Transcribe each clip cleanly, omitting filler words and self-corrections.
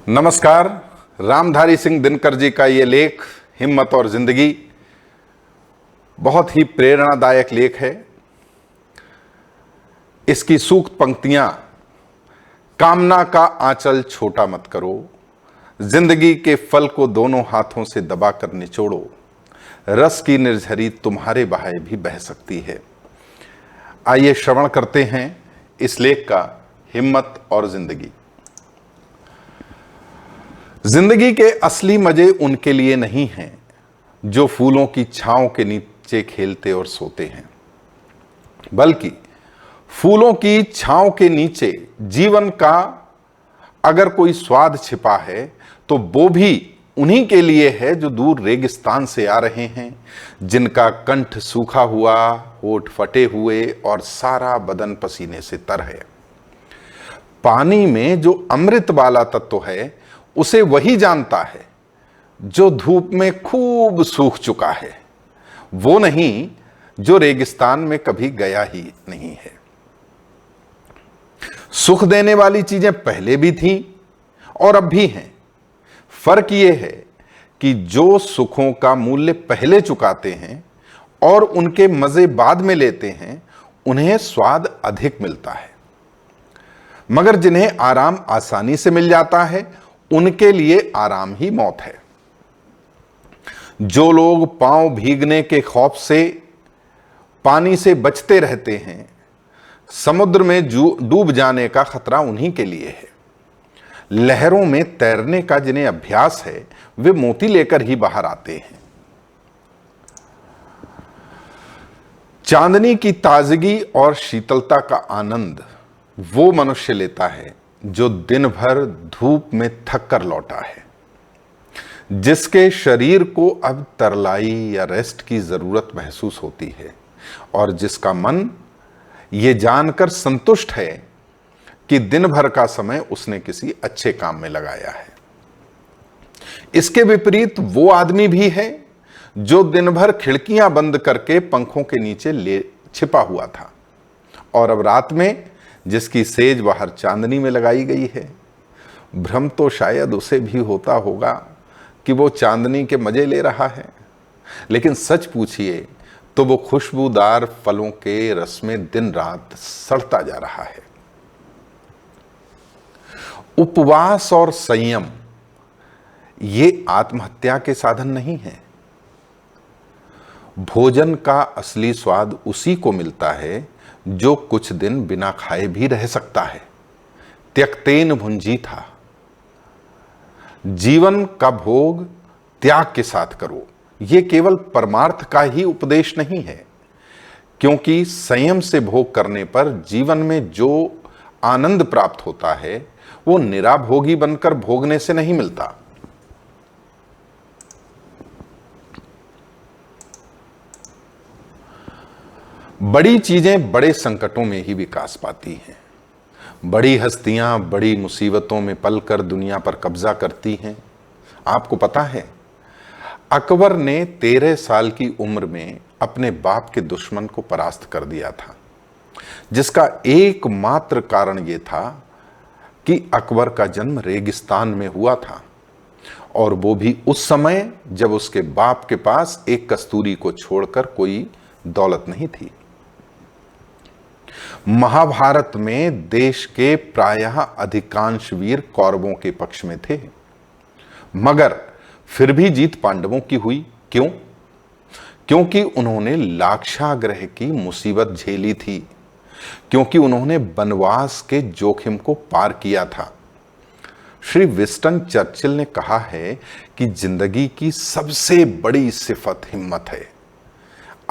नमस्कार। रामधारी सिंह दिनकर जी का ये लेख हिम्मत और जिंदगी बहुत ही प्रेरणादायक लेख है। इसकी सूक्त पंक्तियां, कामना का आंचल छोटा मत करो, जिंदगी के फल को दोनों हाथों से दबाकर निचोड़ो, रस की निर्झरी तुम्हारे बहाए भी बह सकती है। आइए श्रवण करते हैं इस लेख का, हिम्मत और जिंदगी। जिंदगी के असली मजे उनके लिए नहीं हैं जो फूलों की छांव के नीचे खेलते और सोते हैं, बल्कि फूलों की छांव के नीचे जीवन का अगर कोई स्वाद छिपा है तो वो भी उन्हीं के लिए है जो दूर रेगिस्तान से आ रहे हैं, जिनका कंठ सूखा हुआ, होठ फटे हुए और सारा बदन पसीने से तर है। पानी में जो अमृत वाला तत्व है उसे वही जानता है जो धूप में खूब सूख चुका है, वो नहीं जो रेगिस्तान में कभी गया ही नहीं है। सुख देने वाली चीजें पहले भी थीं और अब भी हैं। फर्क यह है कि जो सुखों का मूल्य पहले चुकाते हैं और उनके मजे बाद में लेते हैं, उन्हें स्वाद अधिक मिलता है। मगर जिन्हें आराम आसानी से मिल जाता है, उनके लिए आराम ही मौत है। जो लोग पांव भीगने के खौफ से पानी से बचते रहते हैं, समुद्र में डूब जाने का खतरा उन्हीं के लिए है। लहरों में तैरने का जिन्हें अभ्यास है, वे मोती लेकर ही बाहर आते हैं। चांदनी की ताजगी और शीतलता का आनंद वो मनुष्य लेता है जो दिन भर धूप में थक कर लौटा है, जिसके शरीर को अब तरलाई या रेस्ट की जरूरत महसूस होती है और जिसका मन ये जानकर संतुष्ट है कि दिन भर का समय उसने किसी अच्छे काम में लगाया है। इसके विपरीत वो आदमी भी है जो दिन भर खिड़कियां बंद करके पंखों के नीचे छिपा हुआ था और अब रात में जिसकी सेज बाहर चांदनी में लगाई गई है, भ्रम तो शायद उसे भी होता होगा कि वो चांदनी के मजे ले रहा है, लेकिन सच पूछिए तो वो खुशबूदार फलों के रस में दिन रात सड़ता जा रहा है। उपवास और संयम ये आत्महत्या के साधन नहीं है। भोजन का असली स्वाद उसी को मिलता है जो कुछ दिन बिना खाए भी रह सकता है। त्यक्तेन भुंजी था। जीवन का भोग त्याग के साथ करो, यह केवल परमार्थ का ही उपदेश नहीं है, क्योंकि संयम से भोग करने पर जीवन में जो आनंद प्राप्त होता है वो निराभोगी बनकर भोगने से नहीं मिलता। बड़ी चीजें बड़े संकटों में ही विकास पाती हैं। बड़ी हस्तियां बड़ी मुसीबतों में पलकर दुनिया पर कब्जा करती हैं। आपको पता है, अकबर ने 13 साल की उम्र में अपने बाप के दुश्मन को परास्त कर दिया था, जिसका एकमात्र कारण यह था कि अकबर का जन्म रेगिस्तान में हुआ था और वो भी उस समय जब उसके बाप के पास एक कस्तूरी को छोड़कर कोई दौलत नहीं थी। महाभारत में देश के प्रायः अधिकांश वीर कौरवों के पक्ष में थे, मगर फिर भी जीत पांडवों की हुई। क्यों? क्योंकि उन्होंने लाक्षागृह की मुसीबत झेली थी, क्योंकि उन्होंने वनवास के जोखिम को पार किया था। श्री विंस्टन चर्चिल ने कहा है कि जिंदगी की सबसे बड़ी सिफत हिम्मत है।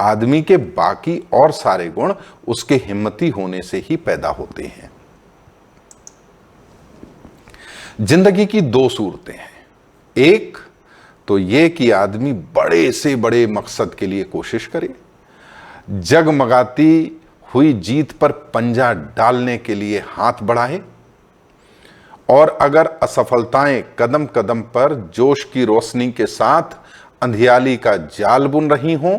आदमी के बाकी और सारे गुण उसके हिम्मती होने से ही पैदा होते हैं। जिंदगी की दो सूरतें हैं। एक तो यह कि आदमी बड़े से बड़े मकसद के लिए कोशिश करे, जगमगाती हुई जीत पर पंजा डालने के लिए हाथ बढ़ाए, और अगर असफलताएं कदम कदम पर जोश की रोशनी के साथ अंधियाली का जाल बुन रही हों,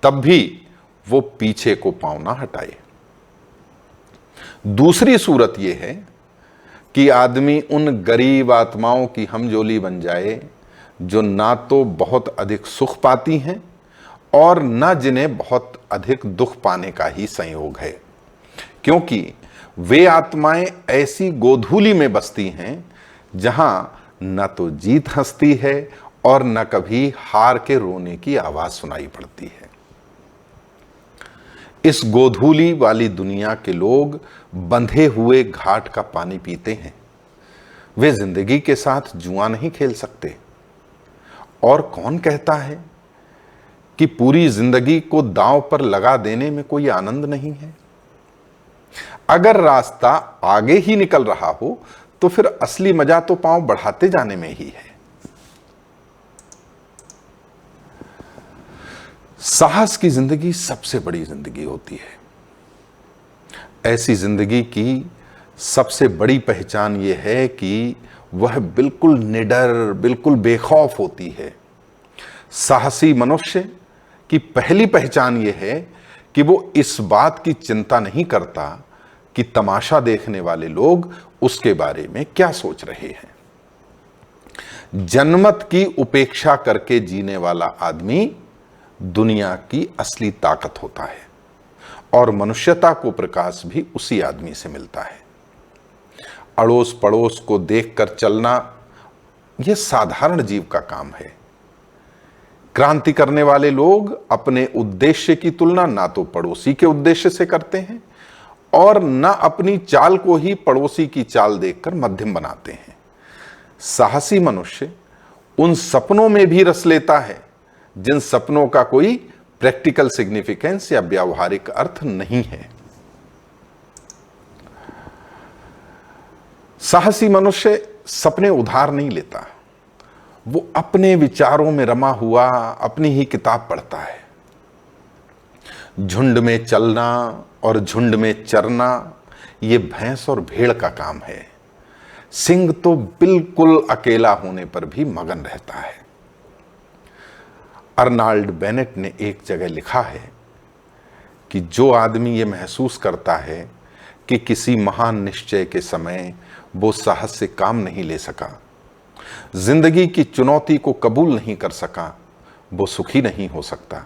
तब भी वो पीछे को पांव ना हटाए। दूसरी सूरत यह है कि आदमी उन गरीब आत्माओं की हमजोली बन जाए जो ना तो बहुत अधिक सुख पाती हैं और ना जिन्हें बहुत अधिक दुख पाने का ही संयोग है, क्योंकि वे आत्माएं ऐसी गोधूली में बसती हैं जहां न तो जीत हंसती है और न कभी हार के रोने की आवाज सुनाई पड़ती है। इस गोधूली वाली दुनिया के लोग बंधे हुए घाट का पानी पीते हैं। वे जिंदगी के साथ जुआ नहीं खेल सकते। और कौन कहता है कि पूरी जिंदगी को दांव पर लगा देने में कोई आनंद नहीं है? अगर रास्ता आगे ही निकल रहा हो तो फिर असली मजा तो पांव बढ़ाते जाने में ही है। साहस की जिंदगी सबसे बड़ी जिंदगी होती है। ऐसी जिंदगी की सबसे बड़ी पहचान यह है कि वह बिल्कुल निडर, बिल्कुल बेखौफ होती है। साहसी मनुष्य की पहली पहचान यह है कि वो इस बात की चिंता नहीं करता कि तमाशा देखने वाले लोग उसके बारे में क्या सोच रहे हैं। जनमत की उपेक्षा करके जीने वाला आदमी दुनिया की असली ताकत होता है और मनुष्यता को प्रकाश भी उसी आदमी से मिलता है। अड़ोस पड़ोस को देखकर चलना यह साधारण जीव का काम है। क्रांति करने वाले लोग अपने उद्देश्य की तुलना ना तो पड़ोसी के उद्देश्य से करते हैं और ना अपनी चाल को ही पड़ोसी की चाल देखकर मध्यम बनाते हैं। साहसी मनुष्य उन सपनों में भी रस लेता है जिन सपनों का कोई प्रैक्टिकल सिग्निफिकेंस या व्यावहारिक अर्थ नहीं है। साहसी मनुष्य सपने उधार नहीं लेता। वो अपने विचारों में रमा हुआ अपनी ही किताब पढ़ता है। झुंड में चलना और झुंड में चरना ये भैंस और भेड़ का काम है। सिंह तो बिल्कुल अकेला होने पर भी मगन रहता है। अर्नाल्ड बेनेट ने एक जगह लिखा है कि जो आदमी ये महसूस करता है कि किसी महान निश्चय के समय वो साहस से काम नहीं ले सका, जिंदगी की चुनौती को कबूल नहीं कर सका, वो सुखी नहीं हो सकता।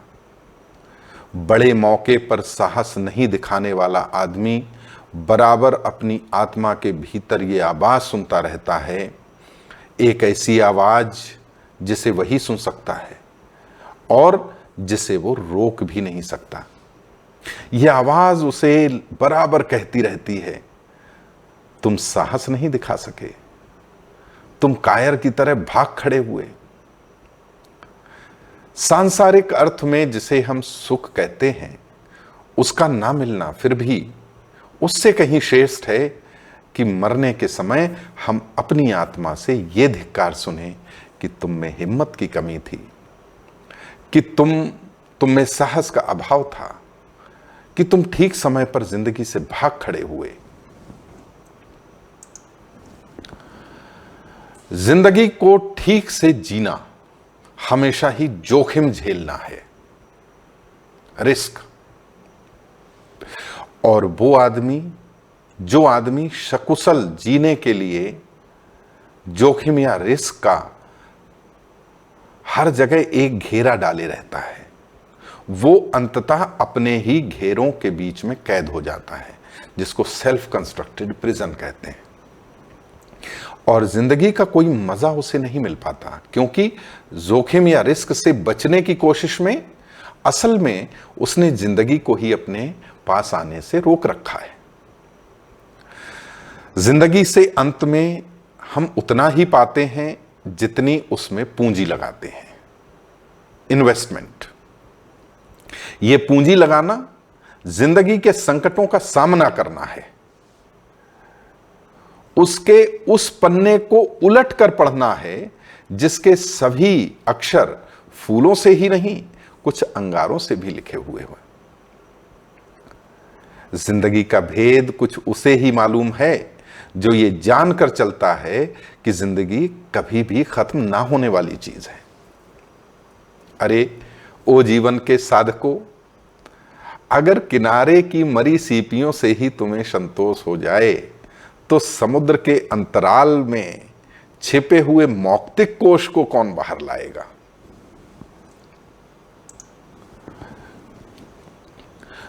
बड़े मौके पर साहस नहीं दिखाने वाला आदमी बराबर अपनी आत्मा के भीतर ये आवाज सुनता रहता है, एक ऐसी आवाज जिसे वही सुन सकता है और जिसे वो रोक भी नहीं सकता। यह आवाज उसे बराबर कहती रहती है, तुम साहस नहीं दिखा सके, तुम कायर की तरह भाग खड़े हुए। सांसारिक अर्थ में जिसे हम सुख कहते हैं, उसका ना मिलना फिर भी उससे कहीं श्रेष्ठ है कि मरने के समय हम अपनी आत्मा से यह धिक्कार सुने कि तुम में हिम्मत की कमी थी, कि तुम में साहस का अभाव था, कि तुम ठीक समय पर जिंदगी से भाग खड़े हुए। जिंदगी को ठीक से जीना हमेशा ही जोखिम झेलना है, रिस्क। और वो आदमी जो आदमी सकुशल जीने के लिए जोखिम या रिस्क का हर जगह एक घेरा डाले रहता है, वो अंततः अपने ही घेरों के बीच में कैद हो जाता है, जिसको सेल्फ कंस्ट्रक्टेड प्रिजन कहते हैं। और जिंदगी का कोई मजा उसे नहीं मिल पाता, क्योंकि जोखिम या रिस्क से बचने की कोशिश में असल में उसने जिंदगी को ही अपने पास आने से रोक रखा है। जिंदगी से अंत में हम उतना ही पाते हैं जितनी उसमें पूंजी लगाते हैं, इन्वेस्टमेंट। यह पूंजी लगाना जिंदगी के संकटों का सामना करना है, उसके उस पन्ने को उलट कर पढ़ना है जिसके सभी अक्षर फूलों से ही नहीं कुछ अंगारों से भी लिखे हुए हैं। जिंदगी का भेद कुछ उसे ही मालूम है जो ये जानकर चलता है कि जिंदगी कभी भी खत्म ना होने वाली चीज है। अरे ओ जीवन के साधकों, अगर किनारे की मरी सीपियों से ही तुम्हें संतोष हो जाए तो समुद्र के अंतराल में छिपे हुए मौक्तिक कोश को कौन बाहर लाएगा?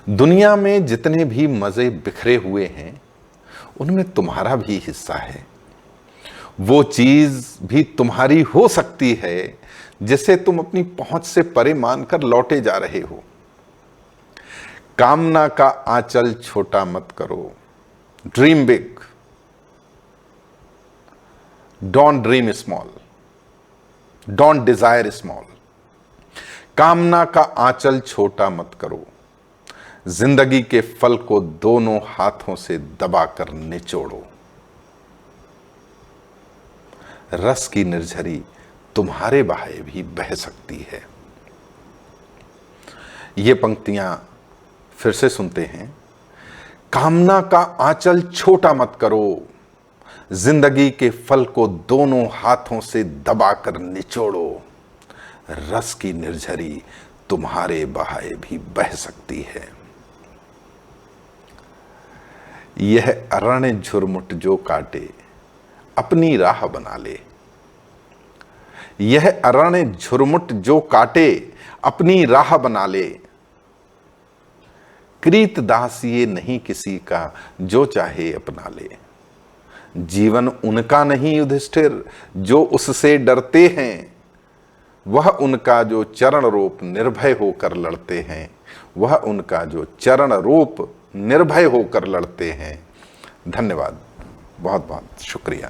दुनिया में जितने भी मजे बिखरे हुए हैं उनमें तुम्हारा भी हिस्सा है। वो चीज भी तुम्हारी हो सकती है जिसे तुम अपनी पहुंच से परे मानकर लौटे जा रहे हो। कामना का आंचल छोटा मत करो, dream big, don't dream small, don't Dzire small. कामना का आंचल छोटा मत करो, जिंदगी के फल को दोनों हाथों से दबाकर निचोड़ो। रस की निर्झरी तुम्हारे बहाए भी बह सकती है। ये पंक्तियां फिर से सुनते हैं। कामना का आंचल छोटा मत करो, जिंदगी के फल को दोनों हाथों से दबाकर निचोड़ो। रस की निर्झरी तुम्हारे बहाए भी बह सकती है। यह अरण्य झुरमुट जो काटे अपनी राह बना ले। यह अरण्य झुरमुट जो काटे अपनी राह बना ले। कृत दास ये नहीं किसी का जो चाहे अपना ले। जीवन उनका नहीं युधिष्ठिर जो उससे डरते हैं, वह उनका जो चरण रूप निर्भय होकर लड़ते हैं। वह उनका जो चरण रूप निर्भय होकर लड़ते हैं। धन्यवाद, बहुत बहुत शुक्रिया।